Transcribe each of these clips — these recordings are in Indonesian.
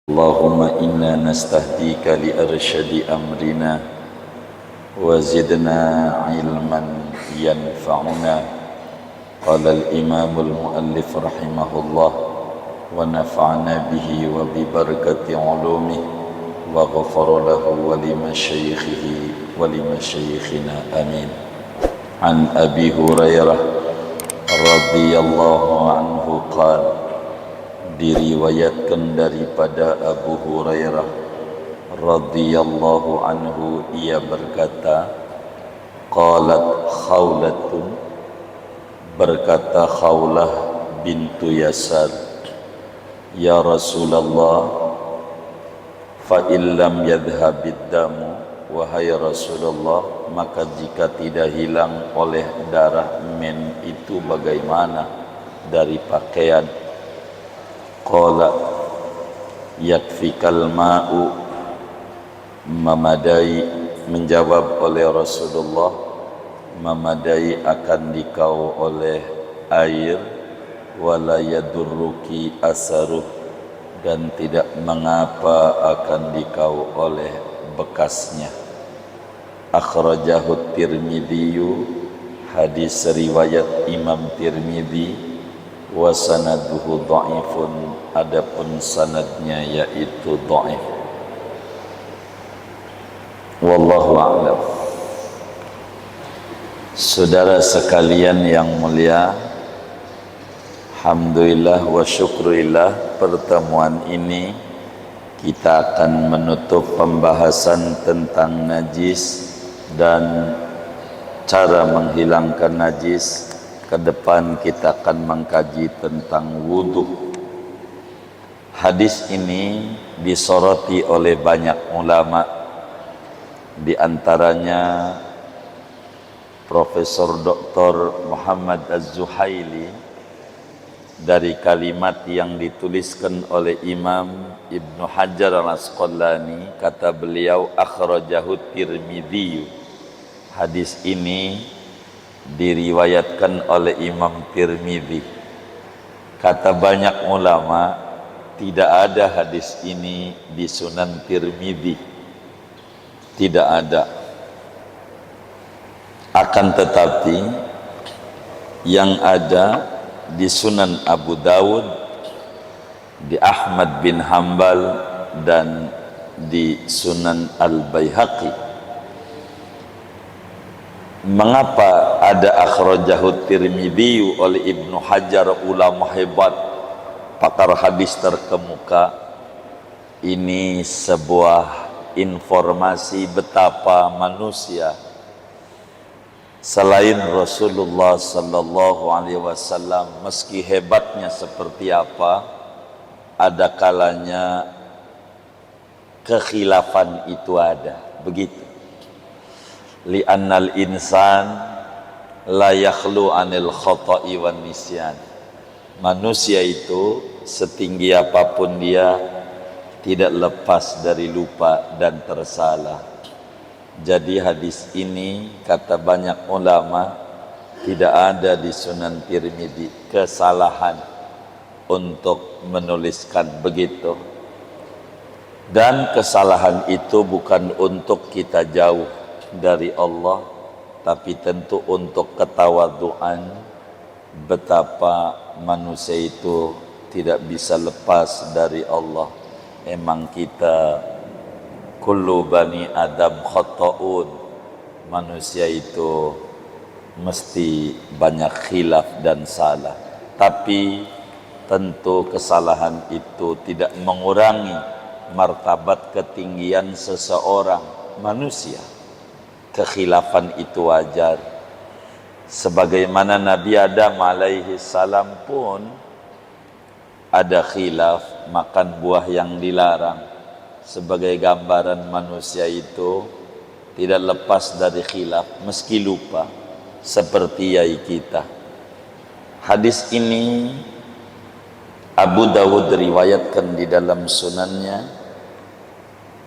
Allahumma inna nastahdika li arsyadi amrina wa zidna ilman yanfa'una. Qala al-imamul muallif rahimahullah wa nafa'ana bihi wa bi barakati ulumih wa ghafara lahu wa li masyayikhihi wa li masyayikhina amin. An Abi Hurairah radhiyallahu anhu qala, diriwayatkan daripada Abu Hurairah radhiyallahu anhu, ia berkata, qalat Khawlatun, berkata Khawlah bintu Yasar, ya Rasulullah, fa illam yadhhabid damu, wahai Rasulullah, maka jika tidak hilang oleh darah men itu bagaimana dari pakaian? Qala yakfikal ma'u, memadai, menjawab oleh Rasulullah, memadai akan dikau oleh air, wala yadurruki asaruh, dan tidak mengapa akan dikau oleh bekasnya. Akhrajahu Tirmidzi, hadis riwayat Imam Tirmidzi, wa sanaduhu dha'ifun, adapun sanadnya yaitu dha'if. Wallahu a'lam. Saudara sekalian yang mulia, alhamdulillah wa syukurillah, pertemuan ini kita akan menutup pembahasan tentang najis dan cara menghilangkan najis. Ke depan kita akan mengkaji tentang wudu. Hadis ini disoroti oleh banyak ulama, di antaranya Profesor Dr. Muhammad Az-Zuhaili, dari kalimat yang dituliskan oleh Imam Ibnu Hajar Al-Asqalani, kata beliau, akhrajahu Tirmidzi, hadis ini diriwayatkan oleh Imam Tirmidzi. Kata banyak ulama, tidak ada hadis ini di Sunan Tirmidzi, tidak ada. Akan tetapi yang ada di Sunan Abu Dawud, di Ahmad bin Hanbal, dan di Sunan Al-Baihaqi. Mengapa ada akhrajahu Tirmidzi oleh Ibnu Hajar, ulama hebat, pakar hadis terkemuka? Ini sebuah informasi betapa manusia selain Rasulullah sallallahu alaihi wasallam, meski hebatnya seperti apa, ada kalanya kekhilafan itu ada, begitu. Li'annal insan la yakhlu anil khata'i wan nisyan. Manusia itu setinggi apapun dia tidak lepas dari lupa dan tersalah. Jadi hadis ini, kata banyak ulama, tidak ada di Sunan Tirmidzi kesalahan untuk menuliskan begitu. Dan kesalahan itu bukan untuk kita jauh dari Allah, tapi tentu untuk ketawaduan, betapa manusia itu tidak bisa lepas dari Allah. Emang kita kullu bani Adam khata'un, manusia itu mesti banyak khilaf dan salah, tapi tentu kesalahan itu tidak mengurangi martabat ketinggian seseorang manusia. Kekhilafan itu wajar. Sebagaimana Nabi Adam alaihi salam pun ada khilaf, makan buah yang dilarang. Sebagai gambaran manusia itu tidak lepas dari khilaf, meski lupa, seperti yai kita. Hadis ini Abu Dawud riwayatkan di dalam sunannya,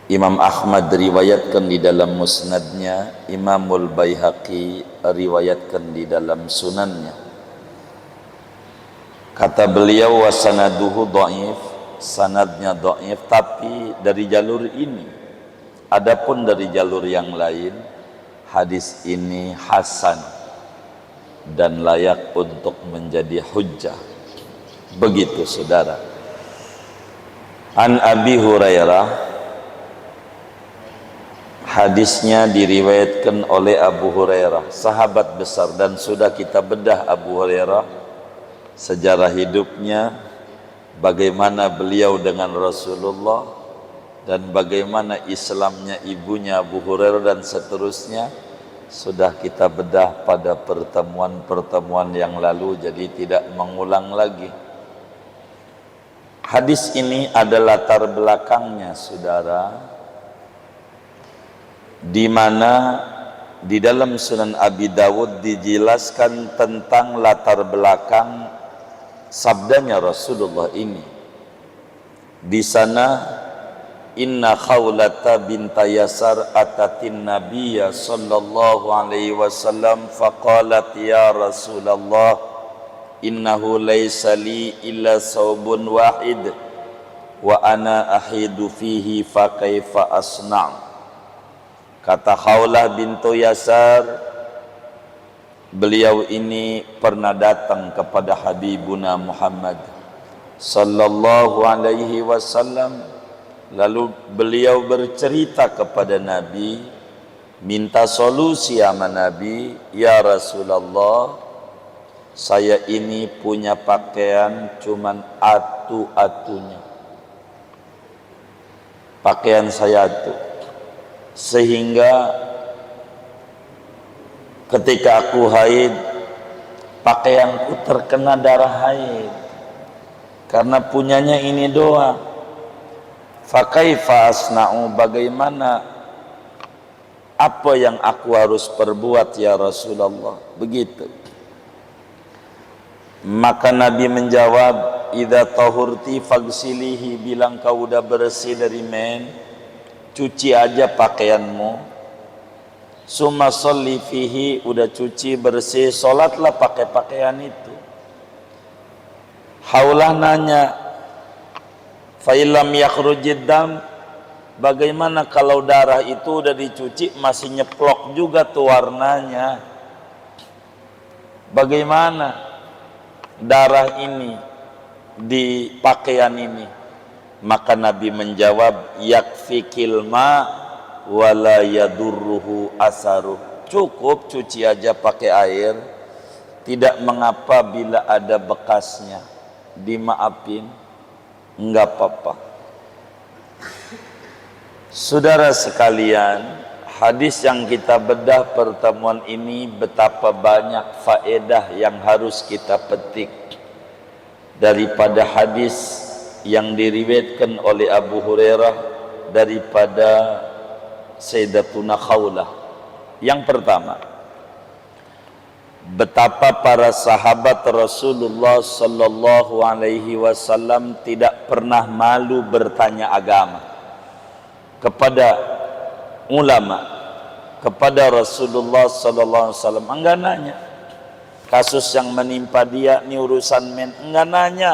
Imam Ahmad riwayatkan di dalam musnadnya, Imamul Baihaqi riwayatkan di dalam sunannya. Kata beliau, wasanaduhu dhaif, sanadnya dhaif, tapi dari jalur ini. Adapun dari jalur yang lain, hadis ini hasan dan layak untuk menjadi hujjah. Begitu saudara. An Abi Hurairah, hadisnya diriwayatkan oleh Abu Hurairah, sahabat besar, dan sudah kita bedah Abu Hurairah, sejarah hidupnya, bagaimana beliau dengan Rasulullah, dan bagaimana Islamnya ibunya Abu Hurairah, dan seterusnya sudah kita bedah pada pertemuan-pertemuan yang lalu, jadi tidak mengulang lagi. Hadis ini ada latar belakangnya saudara, di mana di dalam Sunan Abi Dawud dijelaskan tentang latar belakang sabdanya Rasulullah ini. Di sana, inna Khawlata binta Yasar atatin Nabiyya sallallahu alaihi wasallam faqalat ya Rasulullah innahu laysa li illa saubun wahid wa ana ahidu fihi fa kaifa asna'. Kata Khawlah bintu Yasar, beliau ini pernah datang kepada Habibuna Muhammad sallallahu alaihi wasallam, lalu beliau bercerita kepada Nabi, minta solusi sama Nabi, ya Rasulullah, saya ini punya pakaian cuman atu-atunya, pakaian saya atu, sehingga ketika aku haid, pakaianku terkena darah haid karena punyanya ini doang. Fakaifa asna'u, bagaimana, apa yang aku harus perbuat ya Rasulullah? Begitu. Maka Nabi menjawab, idza tahurti fagsilihi, bilang kau udah bersih dari men, cuci aja pakaianmu. Summa sholli fihi, udah cuci bersih, salatlah pakai pakaian itu. Haulah nanya, fa illam yakhrujid dam, bagaimana kalau darah itu udah dicuci masih nyeplok juga tuh warnanya? Bagaimana darah ini di pakaian ini? Maka Nabi menjawab, yakfikil ma wala yadurruhu asaruh, cukup cuci aja pakai air, tidak mengapa bila ada bekasnya, dimaafin, enggak apa-apa. Saudara sekalian, hadis yang kita bedah pertemuan ini, betapa banyak faedah yang harus kita petik daripada hadis yang diriwayatkan oleh Abu Hurairah daripada Sayyidatuna Khawlah. Yang pertama, betapa para sahabat Rasulullah sallallahu alaihi wasallam tidak pernah malu bertanya agama kepada ulama, kepada Rasulullah sallallahu alaihi wasallam. Enggak nanya kasus yang menimpa dia, ini urusan men, enggak nanya,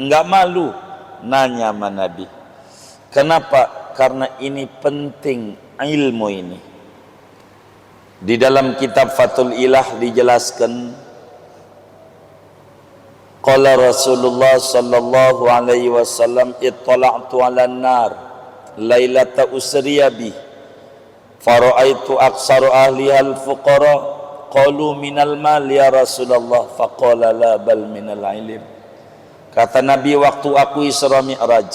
enggak malu nanya sama Nabi. Kenapa? Karena ini penting ilmu ini. Di dalam kitab Fathul Ilah dijelaskan, qala Rasulullah sallallahu alaihi wasallam, ittala'tu 'alan nar lailata usriya bi fara'aitu aksaru ahliha al-fuqara qalu minal mal ya Rasulullah faqala la bal minal ilm. Kata Nabi, waktu aku Isra Mi'raj,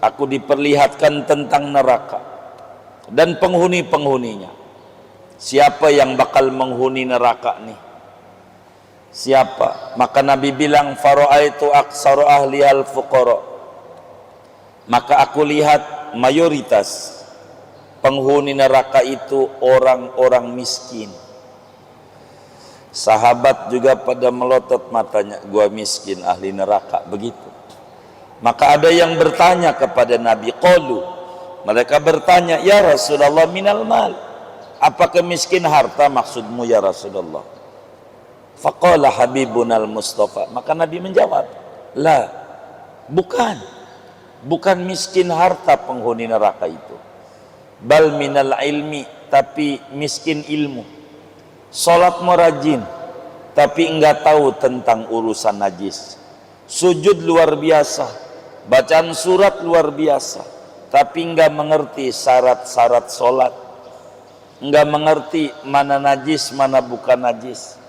aku diperlihatkan tentang neraka dan penghuni-penghuninya. Siapa yang bakal menghuni neraka nih? Siapa? Maka Nabi bilang, fara'aitu aksaru ahli al-fuqara. Maka aku lihat mayoritas penghuni neraka itu orang-orang miskin. Sahabat juga pada melotot matanya, gua miskin ahli neraka, begitu. Maka ada yang bertanya kepada Nabi, qalu, mereka bertanya, ya Rasulullah, minal mal, apakah miskin harta maksudmu ya Rasulullah? Faqala habibunal Mustafa, maka Nabi menjawab, la, bukan, Bukan miskin harta penghuni neraka itu. Bal minal ilmi, tapi miskin ilmu. Salat rajin, tapi enggak tahu tentang urusan najis. Sujud luar biasa, bacaan surat luar biasa, tapi enggak mengerti syarat-syarat salat. Enggak mengerti mana najis, mana bukan najis.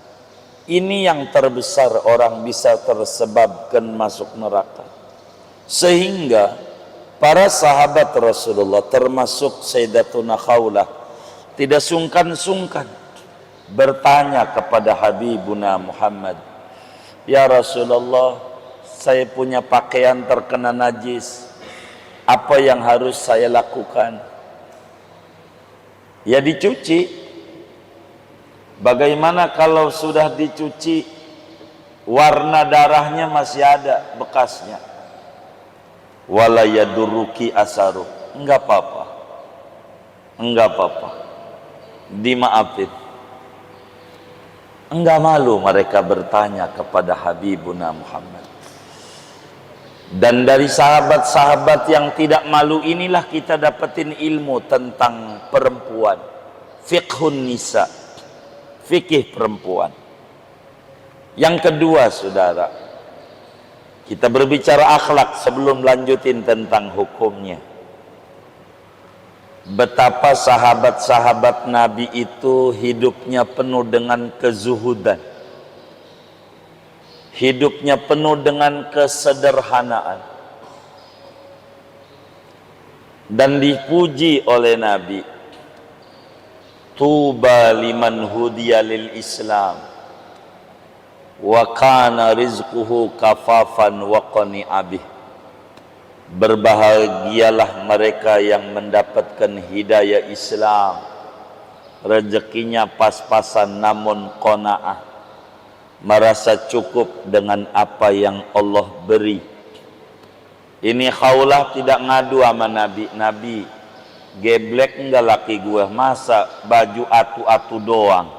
Ini yang terbesar orang bisa tersebabkan masuk neraka. Sehingga para sahabat Rasulullah termasuk Sayyidatuna Khawlah tidak sungkan-sungkan bertanya kepada Habibuna Muhammad, "Ya Rasulullah, saya punya pakaian terkena najis. Apa yang harus saya lakukan?" Ya dicuci. Bagaimana kalau sudah dicuci warna darahnya masih ada bekasnya? Wala yadurruki asaru. Enggak apa-apa. Enggak apa-apa. Dimaafin. Enggak malu mereka bertanya kepada Habibuna Muhammad. Dan dari sahabat-sahabat yang tidak malu inilah kita dapetin ilmu tentang perempuan. Fiqhun nisa. Fikih perempuan. Yang kedua, saudara, kita berbicara akhlak sebelum lanjutin tentang hukumnya. Betapa sahabat-sahabat Nabi itu hidupnya penuh dengan kezuhudan. Hidupnya penuh dengan kesederhanaan. Dan dipuji oleh Nabi. Tuba liman hudiya lil Islam wa kana rizquhu kafafan wa qani'a bih. Berbahagialah mereka yang mendapatkan hidayah Islam, rezekinya pas-pasan namun qanaah, merasa cukup dengan apa yang Allah beri. Ini Khawlah tidak ngadu sama Nabi. Nabi, geblek enggak laki gue, masa baju atu-atu doang,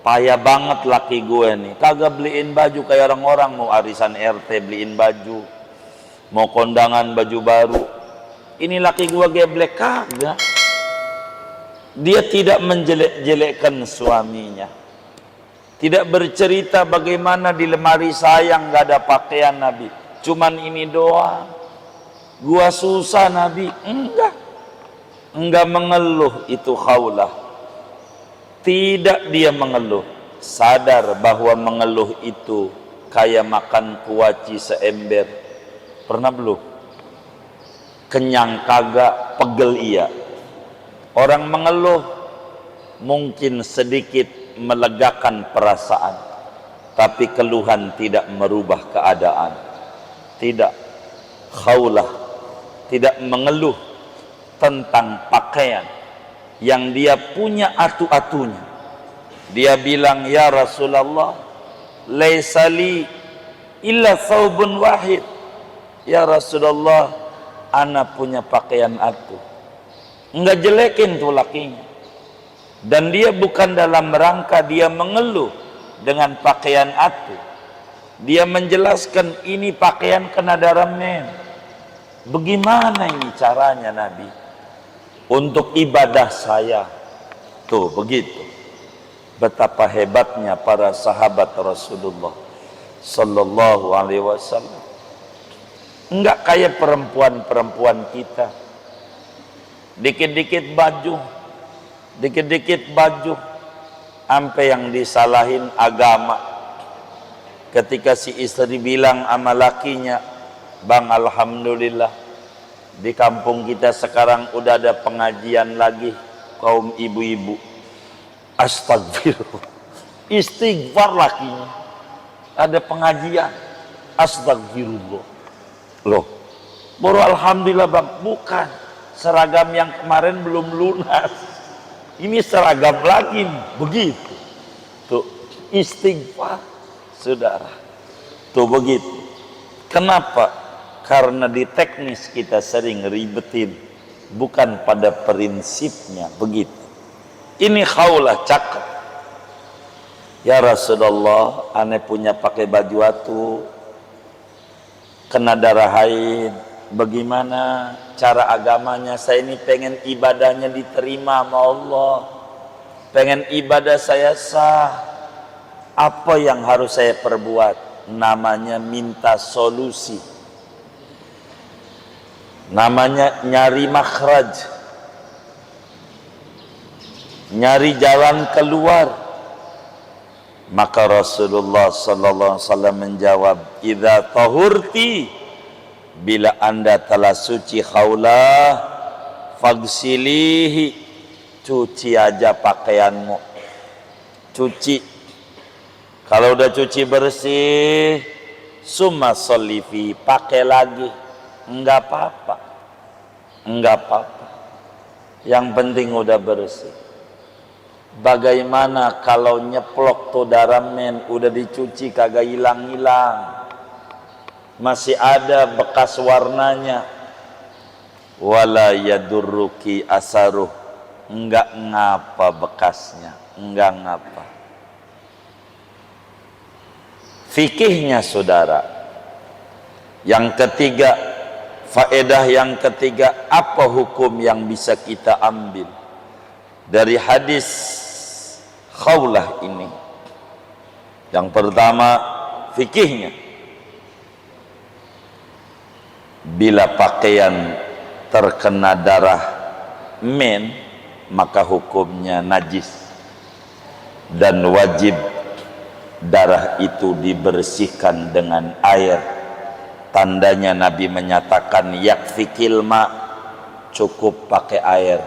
payah banget laki gue nih, kagak beliin baju kayak orang-orang, mau arisan RT beliin baju, mau kondangan baju baru. Ini laki gue geblek, kagak. Dia tidak menjelek-jelekkan suaminya, tidak bercerita bagaimana di lemari sayang gak ada pakaian Nabi, cuman ini doang, gua susah Nabi. Enggak mengeluh itu Khawlah. Tidak dia mengeluh. Sadar bahwa mengeluh itu kayak makan kuaci seember. Pernah belum? Kenyang kagak, pegel iya. Orang mengeluh mungkin sedikit melegakan perasaan, tapi keluhan tidak merubah keadaan. Tidak. Khawlah tidak mengeluh tentang pakaian yang dia punya atu-atunya. Dia bilang, "Ya Rasulullah, laisa li illa thawbun wahid." Ya Rasulullah, ana punya pakaian atu. Enggak jelekin tuh lakinya. Dan dia bukan dalam rangka dia mengeluh dengan pakaian atu. Dia menjelaskan ini pakaian kena darah men. Bagaimana ini caranya Nabi? Untuk ibadah saya. Tuh begitu. Betapa hebatnya para sahabat Rasulullah sallallahu alaihi wasallam. Enggak kayak perempuan-perempuan kita. Dikit-dikit baju, sampai yang disalahin agama. Ketika si istri bilang sama lakinya, "Bang, alhamdulillah, di kampung kita sekarang udah ada pengajian lagi kaum ibu-ibu." Astagfirullah. Istighfar lakinya. Ada pengajian. Astagfirullah. Loh, baru alhamdulillah Bang. Bukan. Seragam yang kemarin belum lunas. Ini seragam lagi nih. Begitu. Tuh, istighfar, saudara. Tuh begitu. Kenapa? Karena di teknis kita sering ribetin, bukan pada prinsipnya. Begitu. Ini Khawlah cakep. "Ya Rasulullah, aneh punya pakai baju atu, kena darah haid, bagaimana cara agamanya, saya ini pengen ibadahnya diterima sama Allah, pengen ibadah saya sah, apa yang harus saya perbuat? Namanya minta solusi, namanya nyari makhraj, nyari jalan keluar. Maka Rasulullah sallallahu alaihi wasallam menjawab, "Idza tahurti," bila Anda telah suci khaulah, fagsilihi, cuci aja pakaianmu. Cuci. Kalau udah cuci bersih, summa shollifi, pakai lagi. Enggak apa-apa. Enggak apa-apa. Yang penting udah bersih. Bagaimana kalau nyeplok tuh darah men, udah dicuci kagak hilang-hilang, masih ada bekas warnanya. Wala yadurruki asaruh, enggak ngapa bekasnya, enggak ngapa. Fikihnya saudara, yang ketiga, faedah yang ketiga, apa hukum yang bisa kita ambil dari hadis khaulah ini? Yang pertama, fikihnya, bila pakaian terkena darah men, maka hukumnya najis dan wajib darah itu dibersihkan dengan air. Tandanya Nabi menyatakan yakfikil ma, cukup pakai air,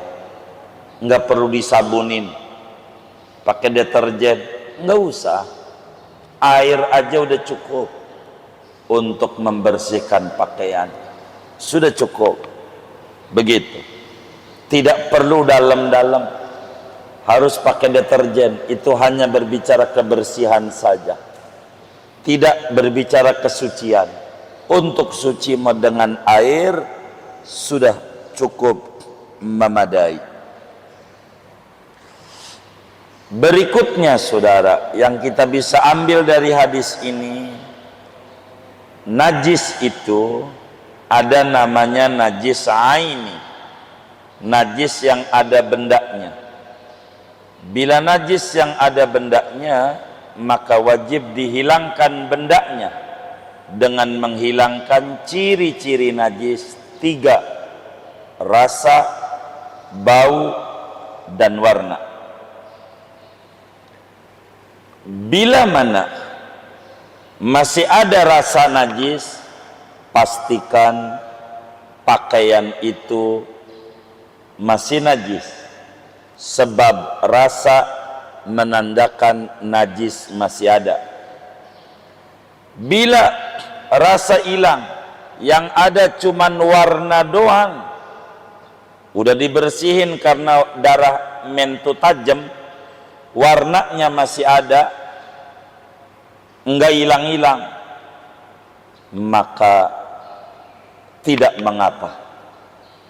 enggak perlu disabunin pakai deterjen, enggak usah, air aja udah cukup untuk membersihkan pakaian, sudah cukup. Begitu, tidak perlu dalam-dalam harus pakai deterjen, itu hanya berbicara kebersihan saja, tidak berbicara kesucian. Untuk suci dengan air sudah cukup memadai. Berikutnya saudara, yang kita bisa ambil dari hadis ini, najis itu ada namanya najis aini, najis yang ada bendanya. Bila najis yang ada bendanya, maka wajib dihilangkan bendanya dengan menghilangkan ciri-ciri najis 3: rasa, bau, dan warna. Bila mana masih ada rasa najis, pastikan pakaian itu masih najis, sebab rasa menandakan najis masih ada. Bila rasa hilang, yang ada cuman warna doang, udah dibersihin karena darah mentu tajam, warnanya masih ada, enggak hilang-hilang, maka tidak mengapa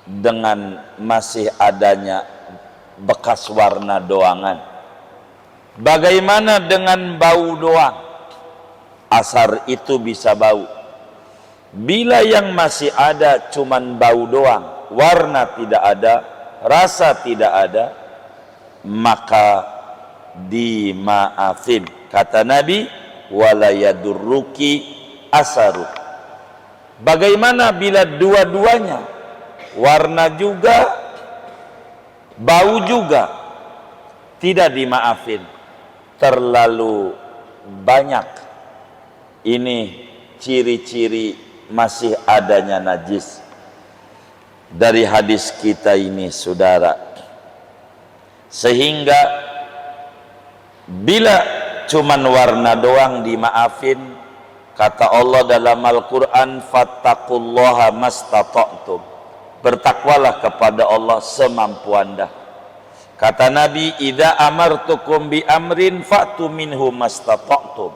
dengan masih adanya bekas warna doangan. Bagaimana dengan bau doang? Asar itu bisa bau. Bila yang masih ada cuman bau doang, warna tidak ada, rasa tidak ada, maka dimaafin. Kata Nabi, wala yadurruki asaru. Bagaimana bila dua-duanya, warna juga, bau juga, tidak dimaafin? Terlalu banyak ini ciri-ciri masih adanya najis dari hadis kita ini saudara. Sehingga bila cuman warna doang dimaafin, kata Allah dalam Al-Quran, fattaqullaha mastata'tum, bertakwalah kepada Allah semampu anda. Kata Nabi, idza amartukum bi amrin fa'tu minhu mastata'tum,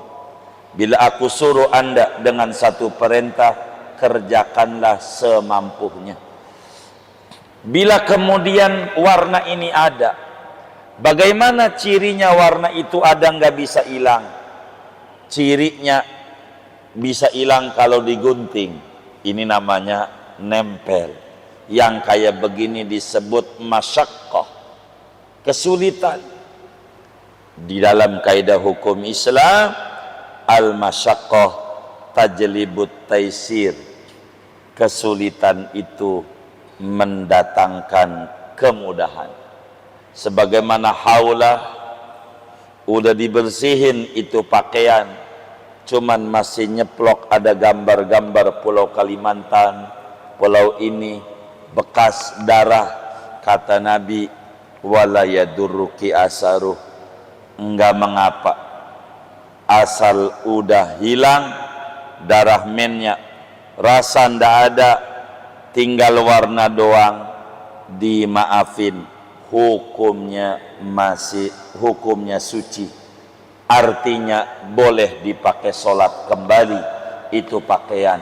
bila aku suruh anda dengan satu perintah, kerjakanlah semampunya. Bila kemudian warna ini ada, bagaimana cirinya warna itu ada nggak bisa hilang? Cirinya bisa hilang kalau digunting. Ini namanya nempel. Yang kayak begini disebut masyaqqah, kesulitan. Di dalam kaidah hukum Islam, al-masyaqqah tajlibut taisir. Kesulitan itu mendatangkan kemudahan. Sebagaimana haulah udah dibersihin itu pakaian, cuman masih nyeplok ada gambar-gambar Pulau Kalimantan, pulau ini bekas darah. Kata Nabi, wala yadurruki asaruh, enggak mengapa, asal udah hilang darah mennya, rasa ndak ada, tinggal warna doang, dimaafin, hukumnya suci. Artinya boleh dipakai sholat kembali itu pakaian,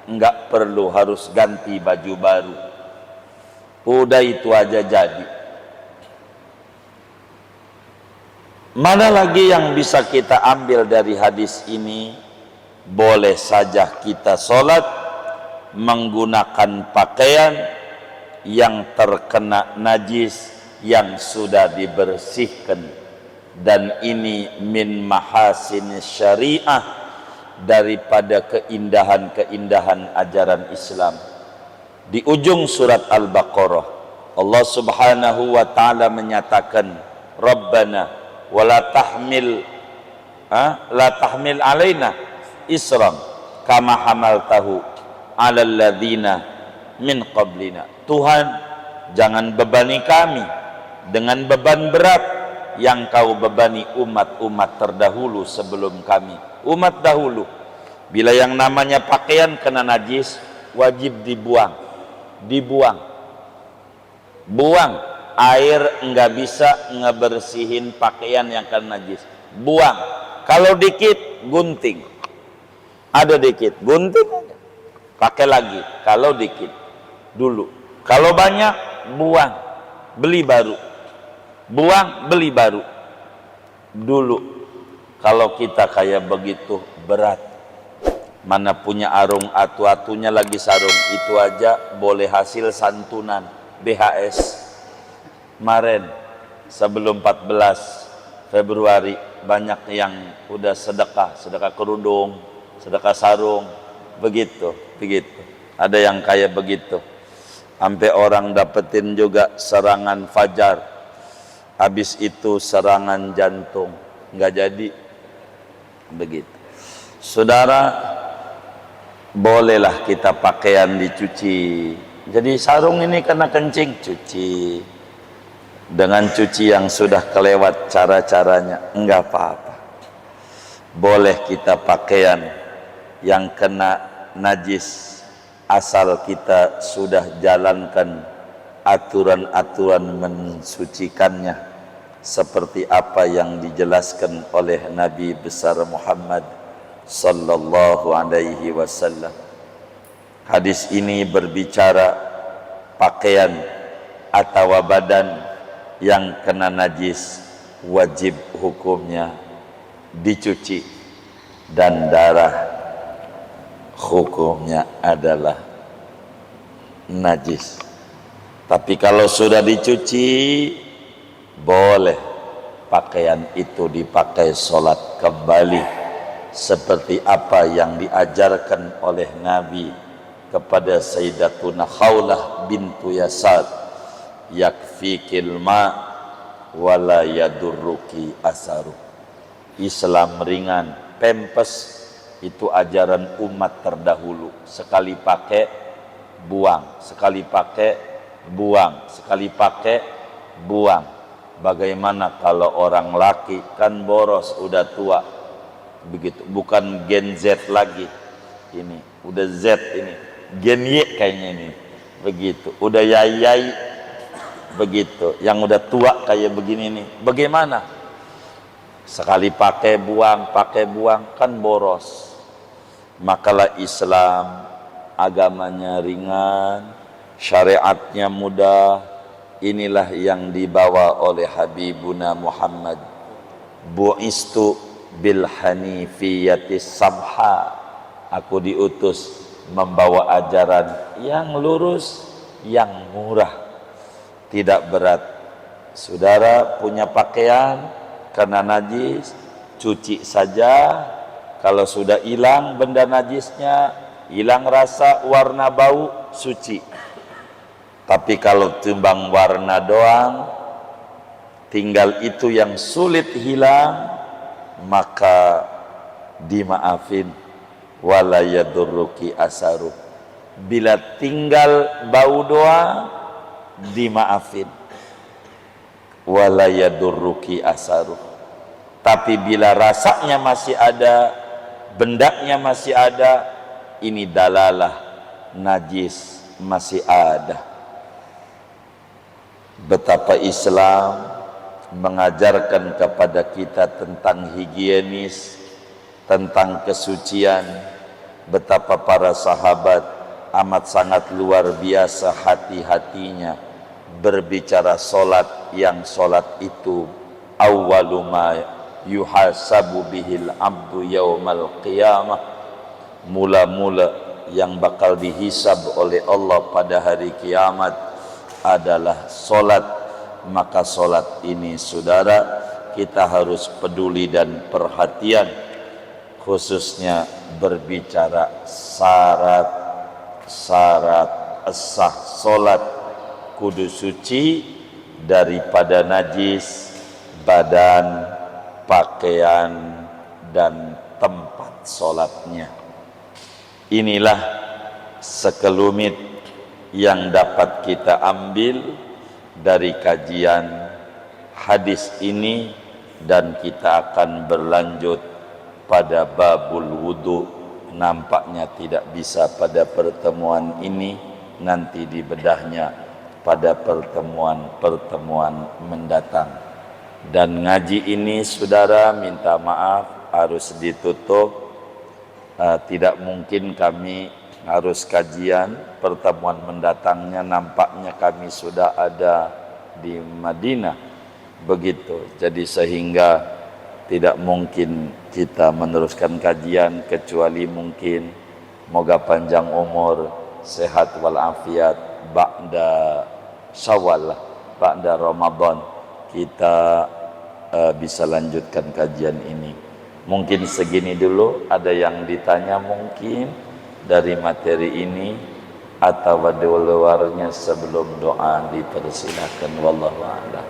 enggak perlu harus ganti baju baru. Udah itu aja jadi. Mana lagi yang bisa kita ambil dari hadis ini? Boleh saja kita sholat menggunakan pakaian yang terkena najis yang sudah dibersihkan, dan ini min mahasin syariah, daripada keindahan-keindahan ajaran Islam. Di ujung surat Al-Baqarah Allah Subhanahu wa taala menyatakan, Rabbana wala tahmil alaina isram kama hamaltahu alal ladzina min qablina. Tuhan, jangan bebani kami dengan beban berat yang kau bebani umat-umat terdahulu sebelum kami. Umat dahulu, bila yang namanya pakaian kena najis, wajib dibuang. Buang. Air enggak bisa ngebersihin pakaian yang kena najis. Buang. Kalau dikit, gunting. Ada dikit, gunting aja. Pakai lagi. Kalau dikit, dulu. Kalau banyak, buang. Beli baru. Buang, beli baru. Dulu. Kalau kita kayak begitu, berat. Mana punya arung, atu-atunya lagi sarung, itu aja boleh hasil santunan BHS. Kemarin sebelum 14 Februari banyak yang udah sedekah kerudung, sedekah sarung, begitu. Ada yang kayak begitu. Sampai orang dapetin juga serangan fajar, habis itu serangan jantung, nggak jadi. Begitu. Saudara, bolehlah kita pakaian dicuci. Jadi sarung ini kena kencing, cuci. Dengan cuci yang sudah kelewat cara-caranya, enggak apa-apa. Boleh kita pakaian yang kena najis, asal kita sudah jalankan aturan-aturan mensucikannya, seperti apa yang dijelaskan oleh Nabi besar Muhammad sallallahu alaihi wasallam. Hadis ini berbicara pakaian atau badan yang kena najis wajib hukumnya dicuci, dan darah hukumnya adalah najis. Tapi kalau sudah dicuci, boleh pakaian itu dipakai sholat kembali, seperti apa yang diajarkan oleh Nabi kepada Sayyidatuna Khawlah bintu Yasar, yakfikil ma wala yadurruki asaru. Islam ringan, pempes itu ajaran umat terdahulu. Sekali pakai buang, sekali pakai buang, sekali pakai buang. Bagaimana kalau orang laki kan boros, udah tua begitu, bukan gen Z lagi ini, udah Z ini, gen Y kayaknya ini, begitu, udah yai begitu, yang udah tua kayak begini nih, bagaimana? Sekali pakai buang kan boros. Makalah Islam agamanya ringan, syariatnya mudah. Inilah yang dibawa oleh Habibuna Muhammad, bu'istu bil hanifiyatis samha, aku diutus membawa ajaran yang lurus, yang murah, tidak berat. Saudara punya pakaian karena najis, cuci saja. Kalau sudah hilang benda najisnya, hilang rasa, warna, bau, suci. Tapi kalau timbang warna doang, tinggal itu yang sulit hilang, maka dimaafin. Wala yadurruki asaru. Bila tinggal bau doang, dimaafin. Wala yadurruki asaru. Tapi bila rasanya masih ada, bendanya masih ada, ini dalalah najis masih ada. Betapa Islam mengajarkan kepada kita tentang higienis, tentang kesucian. Betapa para sahabat amat sangat luar biasa hati-hatinya berbicara solat, yang solat itu awwalu ma yuhasabu bihil abdu yaumal qiyamah, mula-mula yang bakal dihisab oleh Allah pada hari kiamat adalah solat. Maka solat ini, saudara, kita harus peduli dan perhatian, khususnya berbicara syarat sah solat. Kudu suci daripada najis badan, pakaian, dan tempat solatnya. Inilah sekelumit yang dapat kita ambil dari kajian hadis ini, dan kita akan berlanjut pada babul wudu. Nampaknya tidak bisa pada pertemuan ini, nanti dibedahnya pada pertemuan mendatang. Dan ngaji ini, saudara, minta maaf harus ditutup. Tidak mungkin kami harus kajian pertemuan mendatangnya, nampaknya kami sudah ada di Madinah, begitu. Jadi sehingga tidak mungkin kita meneruskan kajian, kecuali mungkin moga panjang umur, sehat walafiat, ba'da Syawal, ba'da Ramadan kita bisa lanjutkan kajian ini. Mungkin segini dulu. Ada yang ditanya mungkin dari materi ini atau di luarnya sebelum doa dipersilakan. Wallahu a'lam.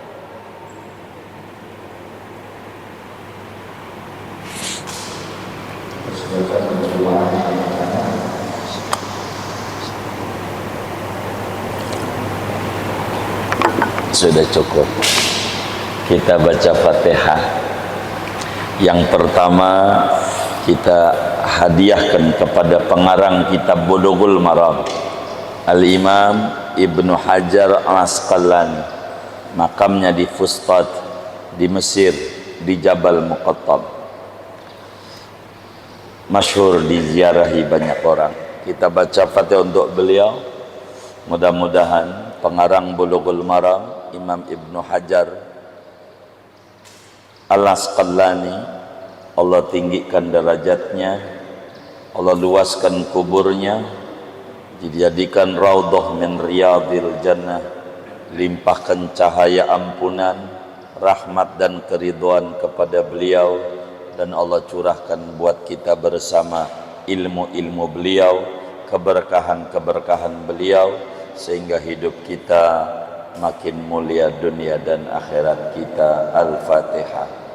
Sudah cukup. Kita baca Fatihah. Yang pertama kita hadiahkan kepada pengarang kitab Bulughul Maram, Al-Imam Ibnu Hajar Al-Asqalani. Makamnya di Fustat di Mesir, di Jabal Muqattab. Masyhur diziarahi banyak orang. Kita baca Fatihah untuk beliau. Mudah-mudahan pengarang Bulughul Maram, Imam Ibnu Hajar Al-Asqalani, Allah tinggikan derajatnya, Allah luaskan kuburnya, dijadikan raudhah min riyadil jannah, limpahkan cahaya ampunan, rahmat dan keridhaan kepada beliau, dan Allah curahkan buat kita bersama ilmu-ilmu beliau, keberkahan-keberkahan beliau, sehingga hidup kita makin mulia dunia dan akhirat kita. Al-Fatihah.